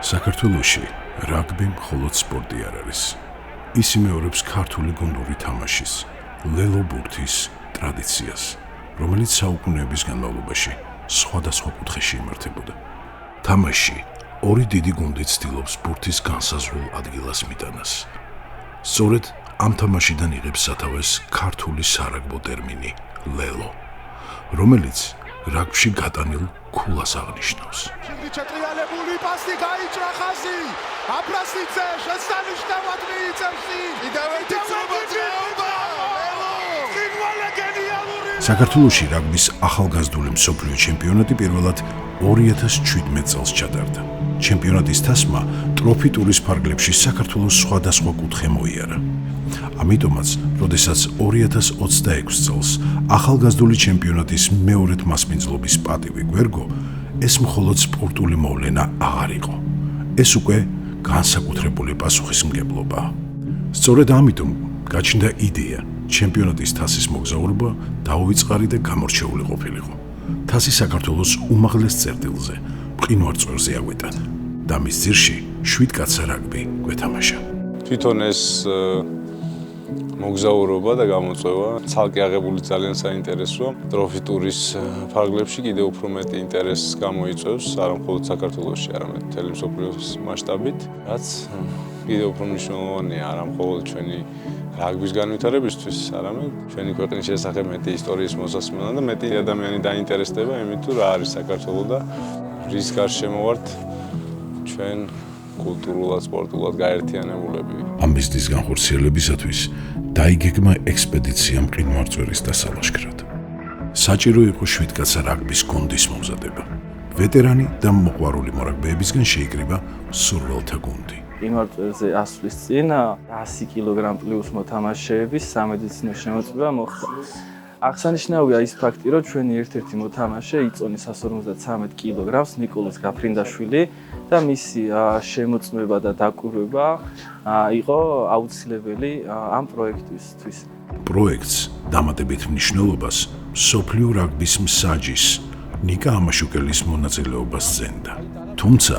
საქართველოში რაგბი მხოლოდ სპორტი არ არის. ის იმეორებს ქართული გუნდური თამაშის, ლელო ბურთის ტრადიციას, რომელიც საუკუნეების განმავლობაში სხვადასხვა კუთხეში იმართებოდა. თამაში ორი დიდი გუნდი ცდილობს ბურთის განსაზღვრულ ადგილას მიტანას. სწორედ ამ თამაშიდან იღებს სათავეს ქართული სარაგბო ტერმინი ლელო, რომელიც რაგბში გატანილ ქულას აღნიშნავს. ჩატრიალებული პასი გაიჭრა ხაზი. აფრასიძე შესანიშნავად მიიწევს. საქართველოში რაგბის ახალგაზრდული მსოფლიო ჩემპიონატი პირველად 2017 წელს ჩატარდა. ჩემპიონატის თასმა ტროფი ტურის ფარგლებში საქართველოს სხვადასხვა კუთხე მოიარა. ამიტომაც, როდესაც 2026 წელს ახალგაზრდული ჩემპიონატის მეორედ მასპინძლობის პატივი გვერგო, ეს მხოლოდ სპორტული მოვლენა აღარ იყო. ეს უკვე განსაკუთრებული პასუხისმგებლობაა. სწორედ ამიტომ გაჩნდა იდეა ჩემპიონატის თასის მოგზაურობა დაუვიწყარი და გამორჩეული ყოფილიყო. თასი საქართველოს უმაღლეს წერტილზე, მყინვარწვერზე აგვეტანა და მის ძირში 7 კაცსა რაგბი გვეთამაშა. თვითონ ეს მოგზაურობა და გამოწვევა ცალკე აღებული ძალიან საინტერესოა. ტროფი ტურის ფარგლებში კიდევ უფრო მეტი ინტერესს გამოიწვევს, არა მხოლოდ საქართველოში, არამედ მთელი მსოფლიოს მასშტაბით, რაც კიდევ უფრო მნიშვნელოვანია არა მხოლოდ ჩვენი რაგბის განვითარებისთვის, არამედ ჩვენი ქვეყნის შესახებ მეტი ისტორიის მოსასმენად და მეტი ადამიანი დაინტერესდება იმით, თუ რა არის საქართველო და რის გარშემო ვართ ჩვენ კულტურულად, სპორტულად გაერთიანებულები. ამ მიზნის განხორციელებისათვის დაიგეგმა ექსპედიცია მყინვარწვერის დასალაშქრად. საჭირო იყო 7 კაცსა რაგბის გუნდის მომზადება. ვეტერანი და მოყვარული მორაგბეებისგან შეიკრიბა მსურველთა გუნდი. მყინვარწვერზე ასვლის წინ 100 კილოგრამ პლუს მოთამაშეების სამედიცინო შემოწმება მოხდა. აღსანიშნავია ის ფაქტი, რომ ჩვენი ერთ-ერთი მოთამაშე იწონის 153 კილოგრამს ნიკოლოზ გაფრინდაშვილი და მისი შემოწმება და დაკვირვება იყო აუცილებელი ამ პროექტისთვის. პროექტს დამატებით მნიშვნელობას მსოფლიო რაგბის მსაჯის ნიკა ამაშუკელის მონაწილეობას სცემდა. თუმცა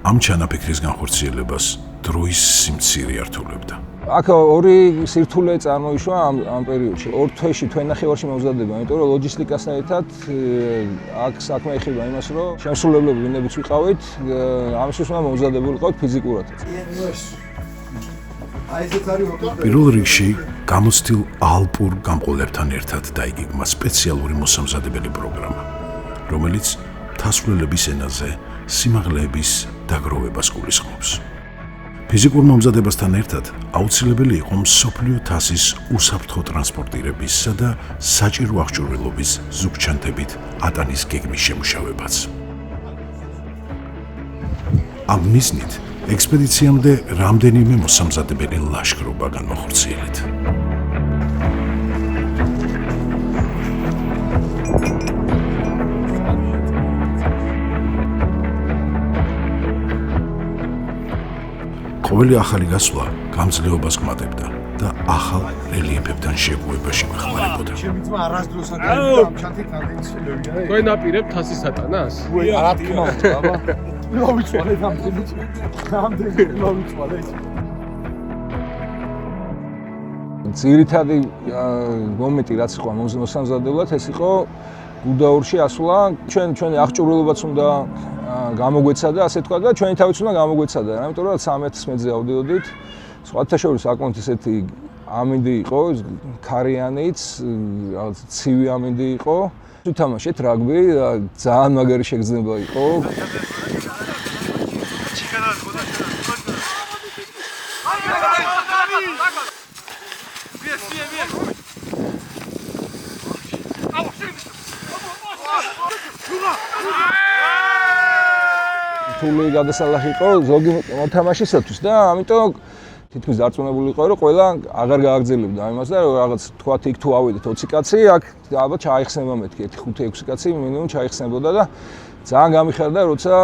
ამ ჩანაფიქრის განხორციელებას დროის სიმცირე ართულებდა. აქ ორი სირთულე წარმოიშვა ამ პერიოდში. 2 თვეში თვენახევარში მომზადება, იმიტომ რომ ლოჯისტიკასთან ერთად აქ საქმე ეხება იმას, რომ შემსრულებლები ვინებიც ვიყავით, ამისთვის უნდა მომზადებულიყავით ფიზიკურად. პირველ რიგში გამოცდილ ალპურ გამყოლებთან ერთად დაიგეგმა სპეციალური მოსამზადებელი პროგრამა, რომელიც თასვლელების ენაზე სიმაღლეების დაგროვებას გულისხმობს. ფიზიკურ მომზადებასთან ერთად აუცილებელი იყო მსოფლიო თასის უსაფრთხო ტრანსპორტირებისა და საჭირო აღჭურვილობის ზუგჩანთებით ატანის გეგმის შემუშავებაც. ამ მიზნით ექსპედიციამდე რამდენიმე მოსამზადებელი ლაშქრობა განმახორციელეთ. ყოველი ახალი გასვლა გამძლეობას გმატებდა და ახალ რელიეფებთან შეგუებაში მეხმარებოდა. შემიძლია არასდროს აკეთებდა ამ ჩანთით ტრადიციები. თქვენ აპირებთ თასის ატანას? რა თქმა უნდა, აბა. ლოვიცვალე რამდენი ლოვიცვალე. ძირითადი მომენტი რაც იყო მოსამზადებლად, ეს იყო გუდაურში ასვლა. ჩვენი აღჭურვილობაც უნდა გამოგვეცადა, ასე თქვა და ჩვენი თავიც უნდა გამოგვეცადა, ამიტომ რომ 13 მეტრზე ავდიოდით. სხვათა შორის საკმაოდ ესეთი ამინდი იყო, ქარიანიც, რაღაც ცივი ამინდი იყო. ვთამაშეთ რაგბი, ძალიან მაგარი შეგრძნება იყო. თული გადასალახი იყო ზოგი მოთამაშისათვის და ამიტომ თითქმის დარწმუნებული იყო რომ ყველა აღარ გააგრძელებდა იმას და რაღაც თქვათ იქ თუ ავიდეთ 20 კაცი აქ ალბათ ჩაიხსნება მეთქი 1-5-6 კაცი მინიმუმ ჩაიხსნებოდა და ძალიან გამიხარდა როცა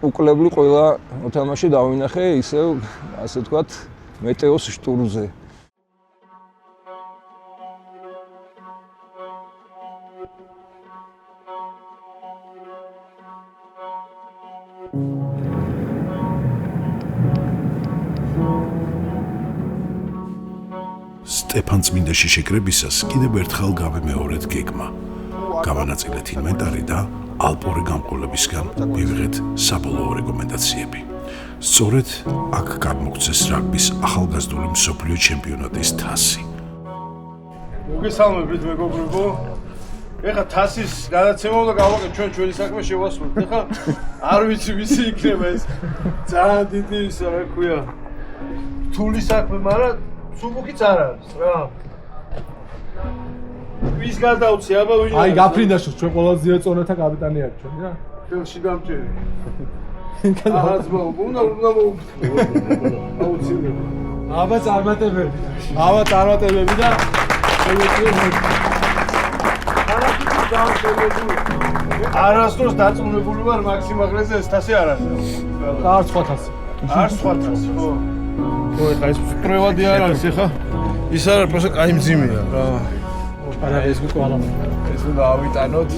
უკლებლი ყველა მოთამაშე დავინახე ისევ ასე თქვათ მეტეოს შტურზე. სტეფან წმინდაში შეკრებისას კიდევ ერთხელ გავიმეორეთ გეგმა. გავანაწილეთ ინვენტარი და ალპური გამყოლებისგან მივიღეთ საბოლოო რეკომენდაციები. სწორედ აქ გადმოგცეს რაგბის ახალგაზრდული მსოფლიო ჩემპიონატის თასი. მოგესალმებით მეგობრებო. ეხლა თასის გადაცემა და გავაკეთე ჩვენი საქმე შევასრულეთ. ეხლა არ ვიცი ვისი იქნება ეს. ძალიან დიდი ისა რა ქვია. რთული საქმე, მაგრამ სუბუქიც არ არის რა. ვის გადავცი აბა ვინ? აი გაფრინდაშოს ჩვენ ყველაზე ძლიერ წონათა კაპიტანი არის ჩვენ რა. ხელში დამჭერი. აზმა უნდა აუცილებლად. აბა წარმატებები. აბა წარმატებები და არასდროს დაწუნებული ვარ მაქსიმაღლეზე ეს თასი არ არის. არ სხვა თასი. არ სხვა თასი, ხო. ხო, ეხლა ეს პრევადი არ არის, ეხლა ის არ არის, პროსტა კაი მძიმეა რა. არა ეს ყველა ეს უნდა ავიტანოთ.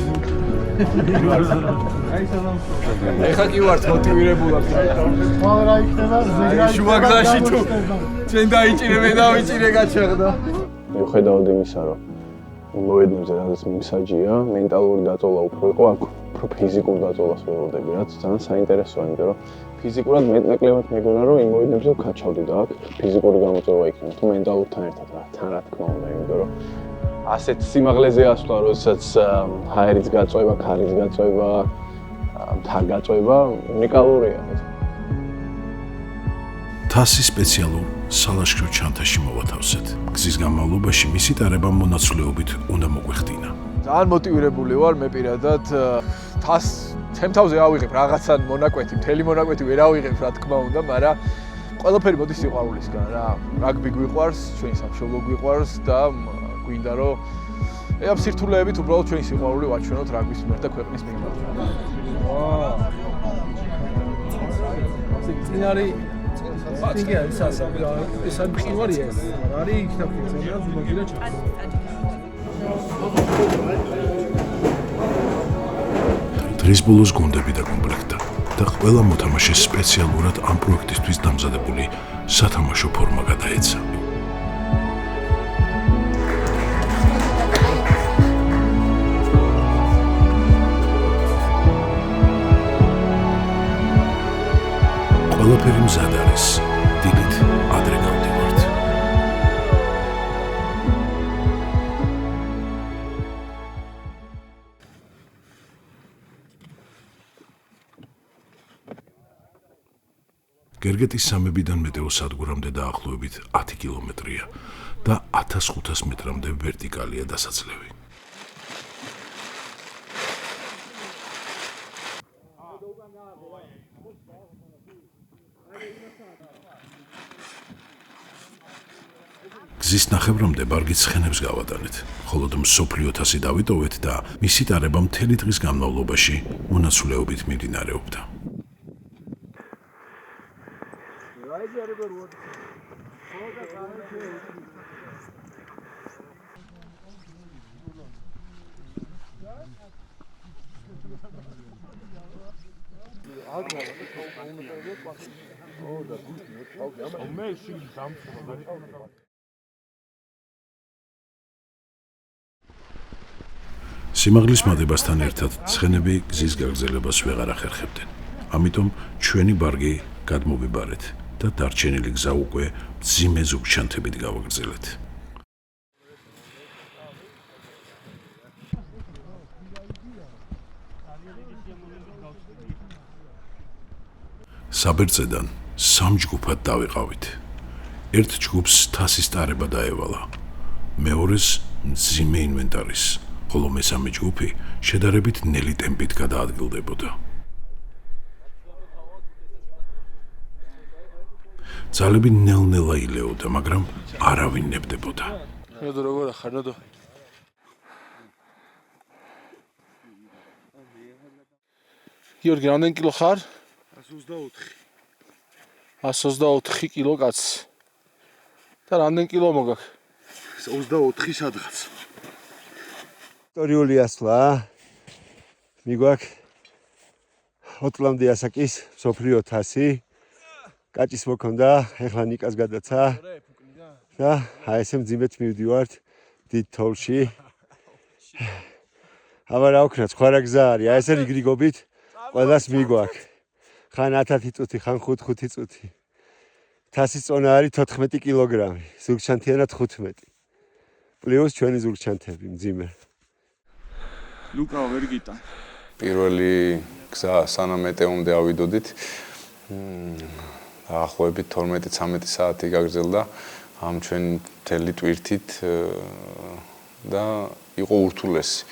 ეხლა კი ვართ მოტივირებულად. მაგრამ რა იქნება ზეგრა შუაგზაში თუ ჩვენ დაიჭირე მე დავიჭირე გაჩაღდა. მიუხედავად იმისა, რომ მოედნებზე რაღაც მიმსაჯია, მენტალური დაწოლა უფრო იყო, აქ უფრო ფიზიკურ დაწოლას ველოდები, რაც ძალიან საინტერესოა, იმიტომ რომ ფიზიკურად მეტნაკლებად მეგონა, რომ იმ მოედნებზე ვქაჩავდი და აქ ფიზიკური გამოწვევა იქნება, თუ მენტალურთან ერთად თან რა თქმა უნდა, იმიტომ რომ ასეთ სიმაღლეზე ასვლა, როდესაც ჰაერის გაწვევა, ქარის გაწვევა, მთა გაწვევა უნიკალურია. თასი სპეციალურ სალაშქრო ჩანთაში მოვათავსეთ. გზის განმავლობაში მისი ტარება მონაცვლეობით უნდა მოგვეხდინა. ძალიან მოტივირებული ვარ მე პირადად. თასს ჩემთავზე ავიღებ რაღაცა მონაკვეთი, მთელი მონაკვეთი ვერ ავიღებ რა თქმა უნდა, მაგრამ ყველაფერი მოდის სიყვარულისგან რა. რაგბი გვიყვარს, ჩვენი სამშობლო გვიყვარს და გვინდა რომ ამ სირთულეებით უბრალოდ ჩვენი სიყვარული ვაჩვენოთ რაგბის მიმართ და ქვეყნის მიმართ. წინარი წინგია ის ამ ხივარია ეს. არის იქნებ ძალიან ზოგადად ჩა. დღის ბოლოს გუნდები დაკომპლექტდა და ყველა მოთამაშეს სპეციალურად ამ პროექტისთვის დამზადებული სათამაშო ფორმა გადაეცა. ყველაფერი მზად არის. დილით ადრე გავდივართ. გერგეტის სამებიდან მეტეოსადგურამდე დაახლოებით 10 კილომეტრია და 1500 მეტრამდე ვერტიკალია დასაცლევი. გზის ნახევრამდე ბარგი ცხენებს გავატანეთ, ხოლო მსოფლიო თასი დავიტოვეთ და მისი ტარება მთელი დღის განმავლობაში მონაცვლეობით მიმდინარეობდა. სიმაღლის მადებასთან ერთად ცხენები გზის გაგრძელებას ვეღარ ახერხებდნენ. ამიტომ ჩვენი ბარგი გადმოვიბარეთ და დარჩენილი გზა უკვე მძიმე ზოგჩანთებით გავაგრძელეთ. საბერძედან 3 ჯგუფად დავიყავით. ერთ ჯგუფს თასის ტარება დაევალა, მეორეს მძიმე ინვენტარის, ხოლო მესამე ჯგუფი შედარებით ნელი ტემპით გადაადგილდებოდა. ძალები ნელ-ნელა ილეოდა, მაგრამ არავინ ნებდებოდა. ნოდო როგორ ხარ, ნოდო? გიორგი, რამდენი კილო ხარ? 124. 124 კილო კაც. და რამდენი კილო მოგაქ? 24 სადღაც. ისტორიული ასვლა. მიგვაქვს ოტლანდი ასაკის მსოფლიო თასი. კაჭის მოქონდა, ეხლა ნიკას გადაცა. და აი ესე მძიმედ მივდივართ დიდ თოვლში. აბა რა ვქნა, სხვა რა გზა არის? აი ესე რიგრიგობით ყველას მიგვაქვს. ხან 10 წუთი, ხან 5 წუთი. თასის წონა არის 14 კილოგრამი, ზურგჩანთიანად 15. პლუს ჩვენი ზურგჩანთები მძიმე. ლუკა ვერ გიტან. პირველი გზა სანამ მეტეომდე ავიდოდით. დაახლოებით 12-13 საათი გაგრძელდა ამ ჩვენ მთელი ტვირთით და იყო ურთულესი.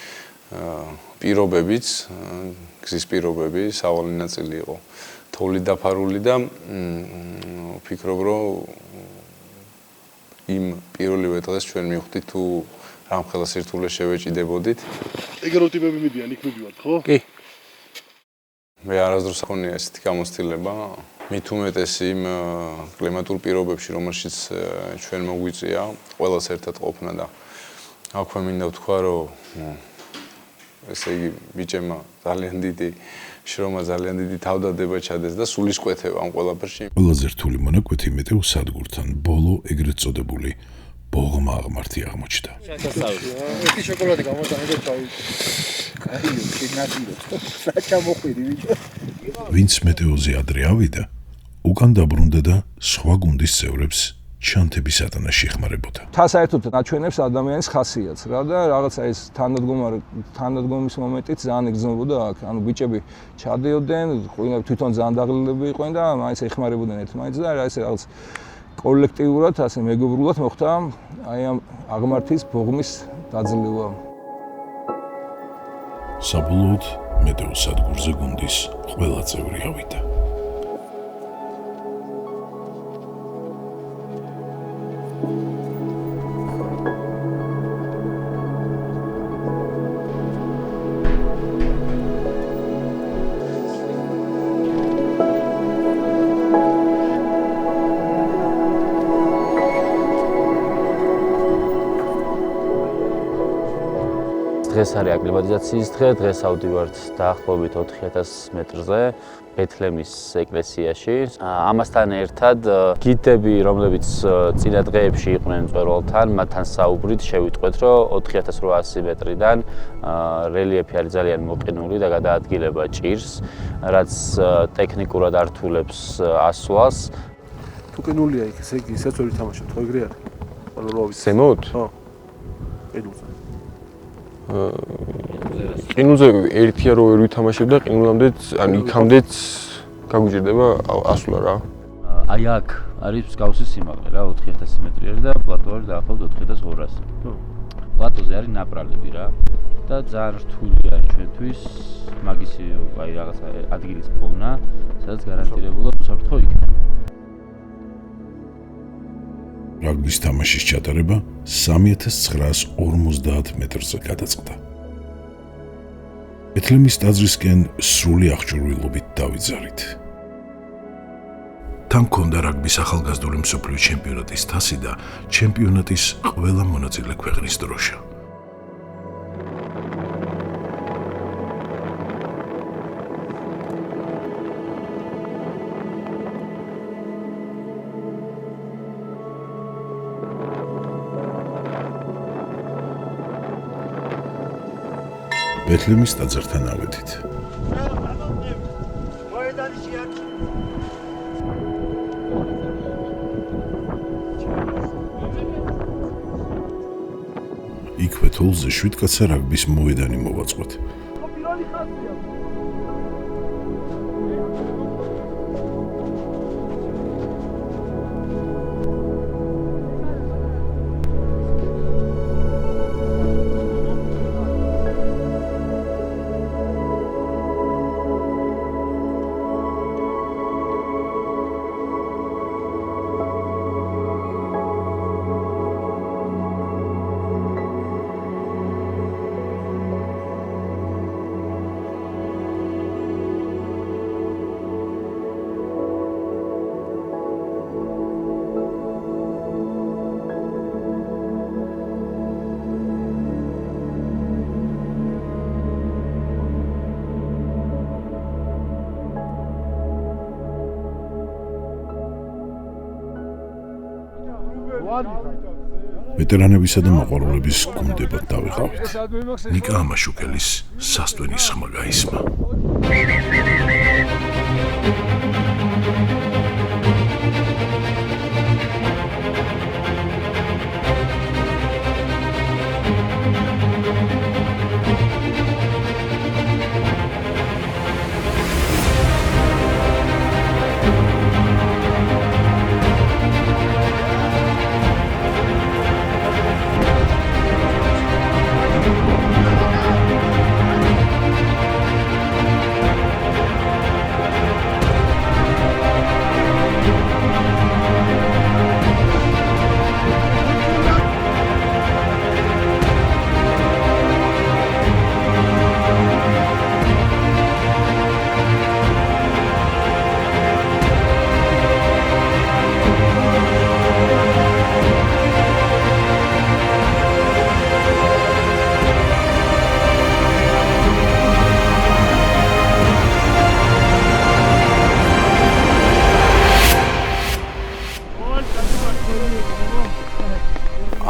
პირობებიც, გზის პირობები, სავალი ნაწილი იყო თოვლით დაფარული და ვფიქრობ, რომ იმ პირველივე დღეს ჩვენ მივხვდით თუ რამხელა სირთულე შევეჭიდებოდით. ეგრე ტიპები მიდიან, იქ მიდივართ, ხო? კი. მე არასდროს ხონია ესეთი გამოცდილება. მით უმეტეს იმ კლიმატურ პირობებში, რომელშიც ჩვენ მოგვიწია, ყველას ერთად ყოფნა და აქვე მინდა ვთქვა, რომ ესე იგი ბიჭებმა ძალიან დიდი შრომა, ძალიან დიდი თავდადება ჩადეს და სულისკვეთება ამ ყველაფერში. ყველაზე რთული მონაკვეთი მეტეო სადგურთან ბოლო ეგრეთ წოდებული ბოღმა აღმართი აღმოჩნდა. ერთი შოკოლადი გამოტანე და კაიო, შეგნათილო. საჩამოხვირი ბიჭო. ვინც მეტეოზე ადრე ავიდა, უკან დაბრუნდა და სხვა გუნდის წევრებს ჩანთების ატანაში ეხმარებოდა. საერთოდ აჩვენებს ადამიანის ხასიათს რა და რაღაცა ეს თანადგომის მომენტით ძალიან ეგრძნობოდა აქ. ანუ ბიჭები ჩადიოდნენ, თვითონ ძალიან დაღლილები იყვნენ და მაინც ეხმარებოდნენ ერთმანეთს და ეს რაღაც კოლექტიურად, ასე მეგობრულად მოხდა აი ამ აღმართის ბოღმის დაძლევა. საბოლოოდ მეტეო სადგურზე გუნდის ყველა წევრი ავიდა. დღეს არის აკლიმატიზაციის დღე, დღეს ავდივართ დაახლოებით 4000 მეტრზე ბეთლემის ეკლესიაში. ამასთან ერთად გიდები, რომლებიც წინა დღეებში იყვნენ მწვერვალთან, მათთან საუბრით შევიტყვეთ, რომ 4800 მეტრიდან რელიეფი არის ძალიან მოყინული და გადაადგილება ჭირს, რაც ტექნიკურად ართულებს ასვლას. თუ კინულია იქ, ესე იგი, ისეც ვერ ვითამაშოთ, ხო ეგრე არის? ანუ რა ვიცი. ზემოთ? ხო. კინულზე. ყინულზე ერთია რო ვერ ვითამაშებ და ყინულამდეც, ანუ იქამდეც გაგვიჭირდება ასვლა რა. აი აქ არის მსგავსი სიმაღლე რა, 4000 მეტრი არის და პლატო არის დაახლოებით 4200. პლატოზე არის ნაპრალები რა და ძალიან რთული არის ჩვენთვის მაგისი აი რაღაცა ადგილის პოვნა, სადაც გარანტირებულად უსაფრთხო იქნება. რაგბის თამაშის ჩატარება 3950 მეტრზე გადაწყდა. ბეთლემის ტაძრისკენ სრული აღჭურვილობით დავიძარით. თან ჰქონდა რაგბის ახალგაზრდული მსოფლიო ჩემპიონატის თასი და ჩემპიონატის ყველა მონაწილე ქვეყნის დროშა. ბეთლემის ტაძრთან ავედით. იქვე თოვლზე 7 კაცსა რაგბის მოედანი მოვაწყვეთ. ვეტერანებისა და მოყვარულების გუნდებად დავიყავით. ნიკა ამაშუკელის სასტვენის ხმა გაისმა.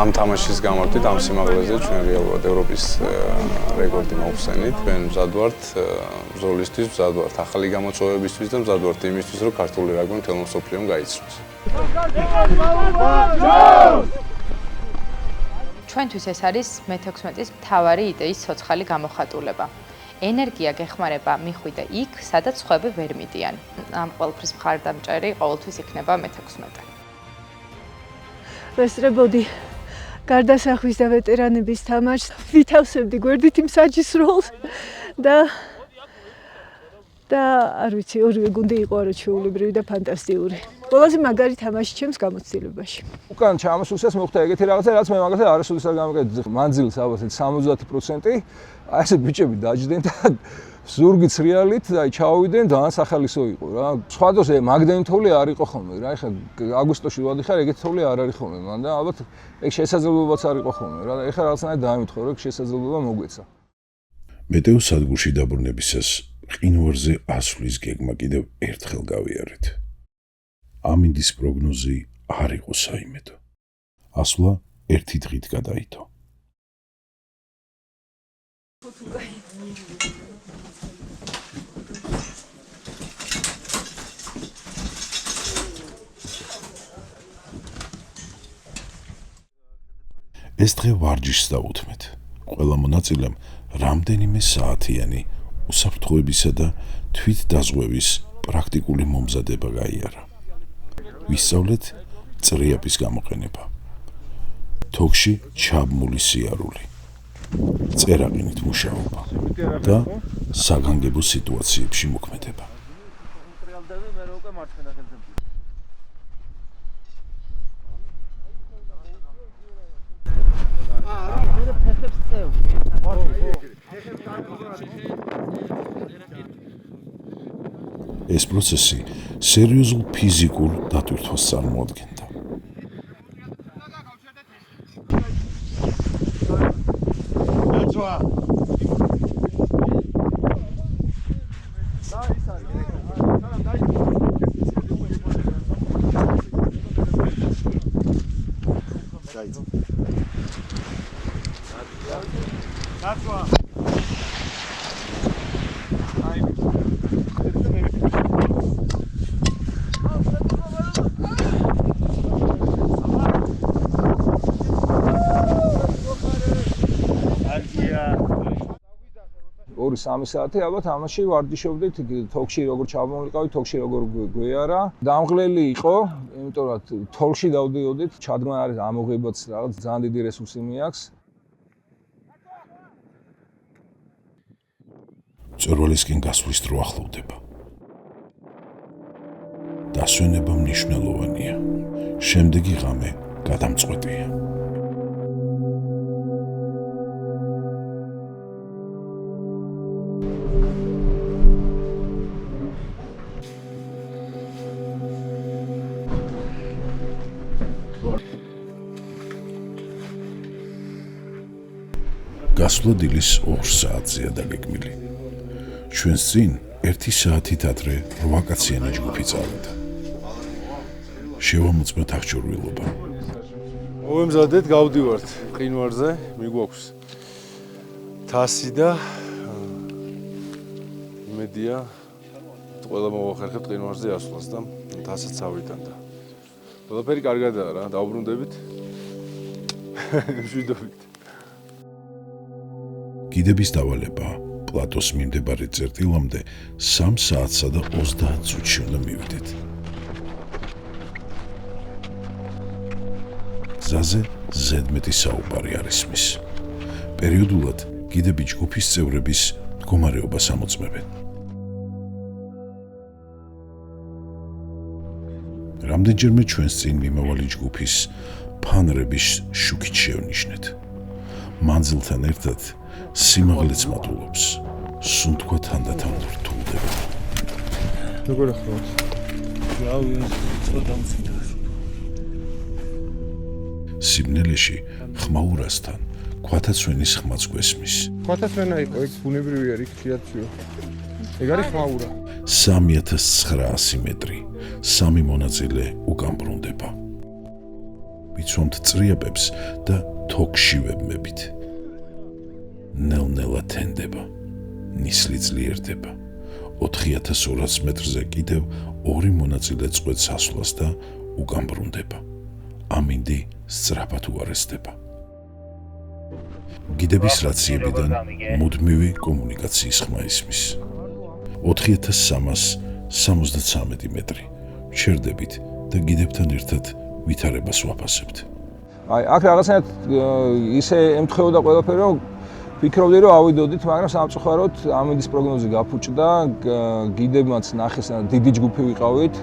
ამ თამაშის გამარჯვებით ამ სიმაღლეზე ჩვენ რეალურად ევროპის რეკორდი მოვხსენით. ჩვენ მზად ვართ ბრძოლისთვის, მზად ვართ ახალი გამოწვევებისთვის და მზად ვართ იმისთვის, რომ ქართული რაგბი მთელ მსოფლიომ გაიცნოს. ჩვენთვის ეს არის მე-16-ის მთავარი იდეის ცოცხალი გამოხატულება. ენერგია გეხმარება მიხვიდე იქ, სადაც სხვები ვერ მიდიან. ამ ყველაფრის მხარდამჭერი ყოველთვის იქნება მე-16. ვესწრებოდი გარდასახვის და ვეტერანების თამაშს, ვითავსებდი გვერდით იმ საჯის როლს და არ ვიცი, ორივე გუნდი იყო არაჩვეულებრივი და ფანტასტიკური. ყველაზე მაგარი თამაში ჩემს გამოცდილებაში. უკან ჩამოსვლისას მოხდა ეგეთი რაღაცა, რაც მე მაგალითად არასოდეს არ გამიგეთ. მანძილს ალბათ 70%, აი ესე ბიჭები დაждდნენ და ზურგი ცრიალით და ჩაოვიდნენ და სახალისო იყო რა. სხვა დროზე მაგდენი თოვლი არ იყო ხოლმე რა. ეხლა აგვისტოში ვადიხარ, ეგეთი თოვლი არ არის ხოლმე. მან და ალბათ ეგ შესაძლებლობაც არ იყო ხოლმე რა. ეხლა რაღაცნაირად დაამითხო, რომ შესაძლებლობა მოგვეცა. მეტეო სადგურში დაბრუნებისას ყინვარზე ასვლის გეგმა კიდევ ერთხელ გავიარეთ. ამინდის პროგნოზი არ იყო საიმედო. ასვლა ერთი დღით გადაიდო. ეს დღე ვარჯიშს დაუთმეთ. ყველა მონაწილემ რამდენიმე საათიანი უსაფრთხოებისა და თვით დაზღვევის პრაქტიკული მომზადება გაიარა. ვისწავლეთ წრიაპის გამოყენება. თოქში ჩაბმული სიარული. წერაყინით მუშაობა და საგანგებო სიტუაციებში მოქმედება. ეს პროცესი სერიოზულ ფიზიკურ დატვირთვას წარმოადგენდა. ორი 3 საათი ალბათ ამაში ვარჯიშობდით თოქში როგორ ჩამოვიყავით, თოქში როგორ გვეარა. დამღლელი იყო, იმიტომ რომ თოლში დავდიოდით, ჩადგმა არის ამოღებაც რაღაც ძალიან დიდი რესურსი მიაქვს. მწვერვალისკენ გასვლის დრო ახლოვდება. დასვენება მნიშვნელოვანია. შემდეგი ღამე გადამწყვეტია. გასვლა დილის 2 საათზეა დაგეგმილი. ჩვენს წინ 1 საათით ადრე 8 კაციანი ჯგუფი წავიდა. შევამოწმეთ აღჭურვილობა. მოვემზადეთ, გავდივართ ყინვარზე, მიგვაქვს თასი და იმედია ყველა მოვახერხებთ ყინვარზე ასვლას და თასაც ავიტან და ყველაფერი კარგადაა რა, დავბრუნდებით. მშვიდობით. კიდების დავალება პლატოს მიმდებარე წერტილამდე 3 საათსა და 30 წუთში უნდა მივიდეთ. გზაზე ზედმეტი საუბარი არ ისმის. პერიოდულად კიდები ჯგუფის წევრების მდგომარეობას ამოწმებენ. რამდენჯერმე ჩვენს წინ მიმავალი ჯგუფის ფანრების შუქით შევნიშნეთ. მანძილთან ერთად სიმაღლეც მატულობს, სუნთქვა თანდათან რთულდება. როგორ ახლა? სიბნელეში ხმაურასთან ქვათაცვენის ხმაც გვესმის. ქვათაცვენა იყო, ეგ ბუნებრივი არის, ხიათვიო. ეგ არის ხმაურა. 3900 მეტრი, 3 მონაწილე უკან ბრუნდება. ვიცვამთ წრიაპებს და თოქში ვებმებით. ნელ-ნელა თენდება, ნისლი ძლიერდება. 4200 მეტრზე კიდევ 2 მონაწილე წყვეტს ასვლას და უკან ბრუნდება. ამინდი სწრაფად უარესდება. გიდების რაციებიდან მუდმივი კომუნიკაციის ხმა ისმის. 4373 მეტრი. ჩერდებით და გიდებთან ერთად ვითარებას ვაფასებთ. აი, აქ რაღაცნაირად ისე ემთხვეოდა ყველაფერი, რომ ვფიქრობდი, რომ ავიდოდით, მაგრამ სამწუხაროდ ამინდის პროგნოზი გაფუჭდა, გიდებმაც ნახეს, დიდი ჯგუფი ვიყავით.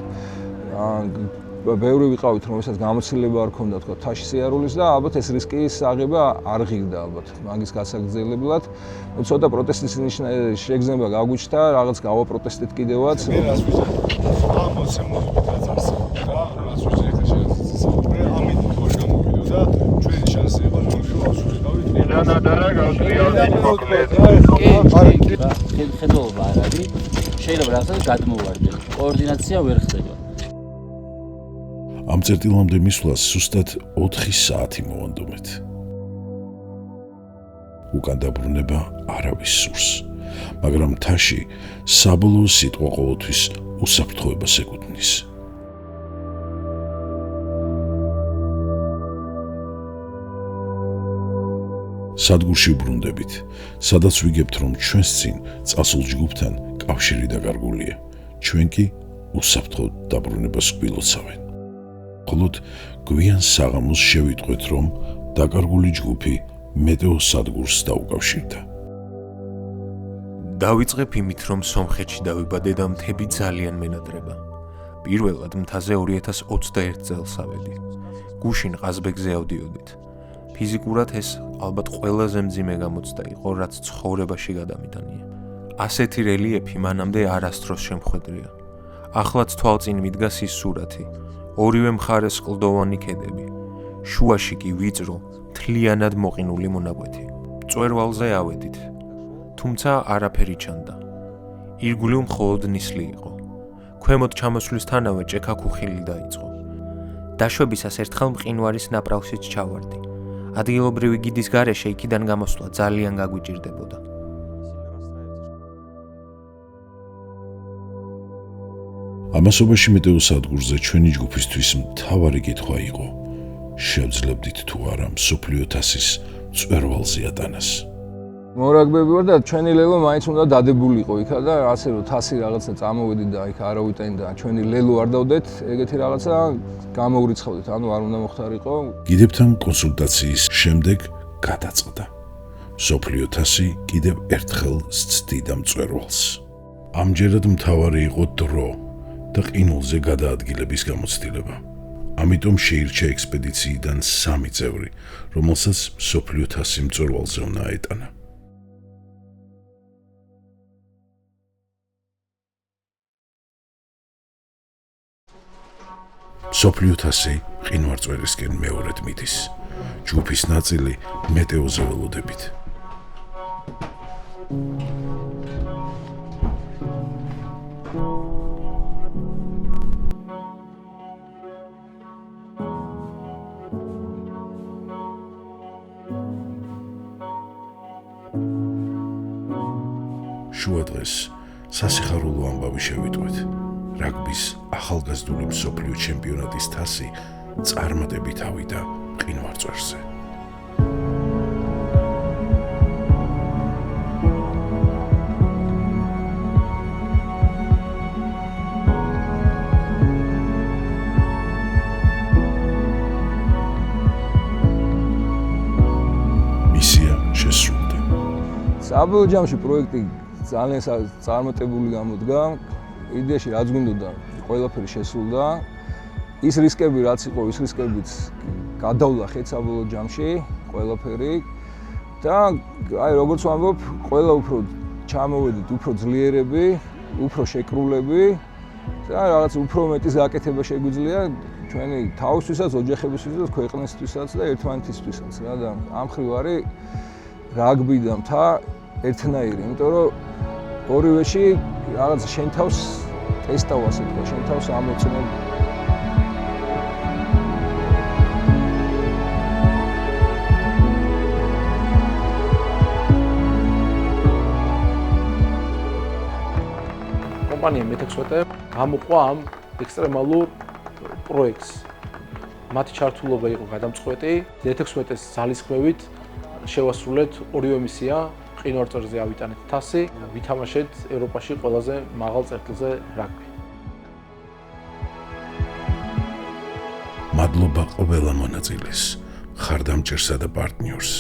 ბევრი ვიყავით, რომელსაც გამოცდილება არ ქონდა, თქვა, თაში სიარულის და ალბათ ეს რისკის აღება არ ღირდა ალბათ მაგის გასაგრძელებლად. ცოტა პროტესტის შეგრძნება გაგვიჩნდა, რაღაც გავაპროტესტეთ კიდევაც. მე რას ვიზარ? ამოცემულობით რაც არსებობს და რას ვიზარ ხა შეიძლება ამით თქოს გამოვიდო და ჩვენი შანსი იყო რომ შევავსვით. ხედულობა არ არის. შეიძლება რაღაცა გადმოვარდე. კოორდინაცია ვერ ხდება. ამ წერტილამდე მისვლას ზუსტად 4 საათი მოვანდომეთ. უკან დაბრუნება არავის სურს, მაგრამ მთაში საბოლოო სიტყვა ყოველთვის უსაფრთხოებას ეკუთვნის. სადგურში ვბრუნდებით, სადაც ვიგებთ, რომ ჩვენს წინ წასულ ჯგუფთან კავშირი დაკარგულია. ჩვენ კი უსაფრთხოდ დაბრუნებას გვილოცავენ. მხოლოდ გვიან საღამოს შევიტყვეთ, რომ დაკარგული ჯგუფი მეტეო სადგურს დაუკავშირდა. დავიწყებ იმით, რომ სომხეთში დავიბადე და მთები ძალიან მენატრება. პირველად მთაზე 2021 წელს ავედი. გუშინ ყაზბეგზე ავდიოდით. ფიზიკურად ეს ალბათ ყველაზე მძიმე გამოცდა იყო, რაც ცხოვრებაში გადამიტანია. ასეთი რელიეფი მანამდე არასდროს შემხვედრია. ახლაც თვალწინ მიდგას ის სურათი. ორივე მხარეს კლდოვანი ქედები. შუაში კი ვიწრო, მთლიანად მოყინული მონაკვეთი. მწვერვალზე ავედით. თუმცა არაფერი ჩანდა. ირგვლივ მხოლოდ ნისლი იყო. ქვემოთ ჩამოსვლისთანავე ჭექა-ქუხილი დაიწყო. დაშვებისას ერთხელ მყინვარის ნაპრალშიც ჩავარდი. ადგილობრივი გიდის გარეშე იქიდან გამოსვლა ძალიან გაგვიჭირდებოდა. ამასობაში მეტეოსადგურზე ჩვენი ჯგუფისთვის მთავარი კითხვა იყო: შევძლებდით თუ არა მსოფლიო თასის მწვერვალზე ატანას? მორაგბები ვარ და ჩვენი ლელო მაინც უნდა დადებულიყო იქა და ასე რომ თასი რაღაცა წამოვედი და იქ არავიტანი და ჩვენი ლელო არ დავდეთ, ეგეთი რაღაცა გამოვრიცხავდით, ანუ არ უნდა მოხდარიყო. გიდებთან კონსულტაციის შემდეგ გადაწყდა. მსოფლიო თასი კიდევ ერთხელ სცდიდა მწვერვალს. ამჯერად მთავარი იყო დრო და ყინულზე გადაადგილების გამოცდილება. ამიტომ შეირჩა ექსპედიციიდან 3 წევრი, რომელსაც მსოფლიო თასი მწვერვალზე უნდა აეტანა. მსოფლიო თასი მყინვარწვერისკენ მეორედ მიდის. ჯგუფის ნაწილი მეტეოზე ველოდებით. შუადღეს სასიხარულო ამბავი შევიტყვეთ. რაგბის ახალგაზრდული მსოფლიო ჩემპიონატის თასი წარმატებით ავიდა მყინვარწვერზე. მისია შესრულდა. საბოლოო ჯამში პროექტი ძალიან წარმატებული გამოდგა. იდეაში რაც გვინდოდა, ყველაფერი შესრულდა. ის რისკები რაც იყო, ის რისკებიც გადავლახეთ საბოლოო ჯამში, ყველაფერი. და აი როგორც ვამბობ, ყველა უფრო ჩამოვედით, უფრო ძლიერები, უფრო შეკრულები და რაღაც უფრო მეტი გაკეთება შეგვიძლია ჩვენი თავისთვისაც, ოჯახებისთვისაც, ქვეყნისთვისაც და ერთმანეთისთვისაც რა და ამ მხრივ არის რაგბი და მთა ერთნაირი, იმიტომ რომ ორივეში რაღაც შენ თავს ტესტავ ასე თქვა, შენ თავს ამოწმებ. კომპანია მე-16 გამოყვა ამ ექსტრემალურ პროექტს. მათი ჩართულობა იყო გადამწყვეტი. მე-16-ის ძალისხმევით შევასრულეთ ორივე მისია. მყინვარწვერზე ავიტანეთ თასი, ვითამაშეთ ევროპაში ყველაზე მაღალ წერტილზე რაგბი. მადლობა ყველა მონაწილეს, ხარდამჭერსა და პარტნიორს.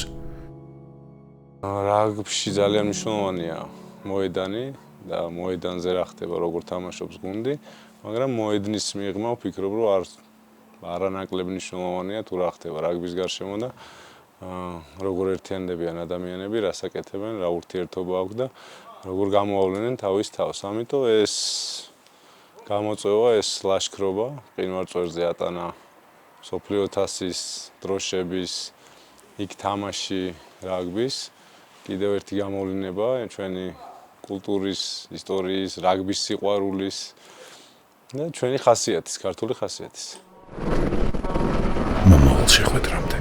რაგბში ძალიან მნიშვნელოვანია მოედანი და მოედანზე რა ხდება, როგორ თამაშობს გუნდი, მაგრამ მოედნის მიღმა ვფიქრობ, რომ არანაკლებ მნიშვნელოვანია თუ რა ხდება რაგბის გარშემო და როგორ ერთიანდებიან ადამიანები, რას აკეთებენ, რა ურთიერთობა აქვს და როგორ გამოავლენენ თავის თავს. ამიტომ ეს გამოწვევა, ეს ლაშქრობა მყინვარწვერზე ატანა მსოფლიო თასის დროშების იქ თამაში რაგბის კიდევ ერთი გამოვლინება ჩვენი კულტურის, ისტორიის, რაგბის სიყვარულის და ჩვენი ხასიათის, ქართული ხასიათის. მომავალ შეხვედრამდე